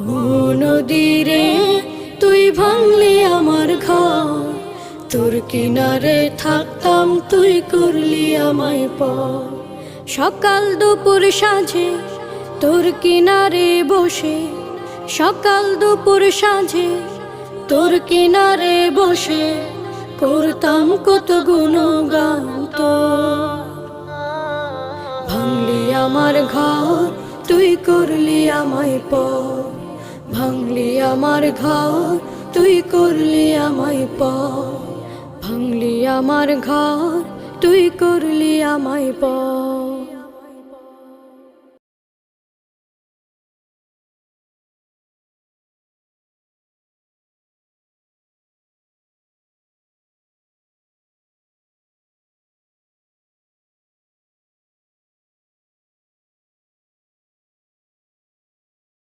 ও নদী রে তুই ভাঙলি আমার ঘর, তোর কিনারে থাকতাম তুই করলি আমায় পর। সকাল দুপুর সাঁঝে তোর কিনারে বসে, সকাল দুপুর সাঁঝে তোর কিনারে বসে করতাম কত গুণগান তোর। ভাঙলি আমার ঘর তুই করলি আমায় পর, ভাঙলি আমার ঘর তুই করলি আমায় পর, ভাঙলি আমার ঘর তুই করলি আমায় পর।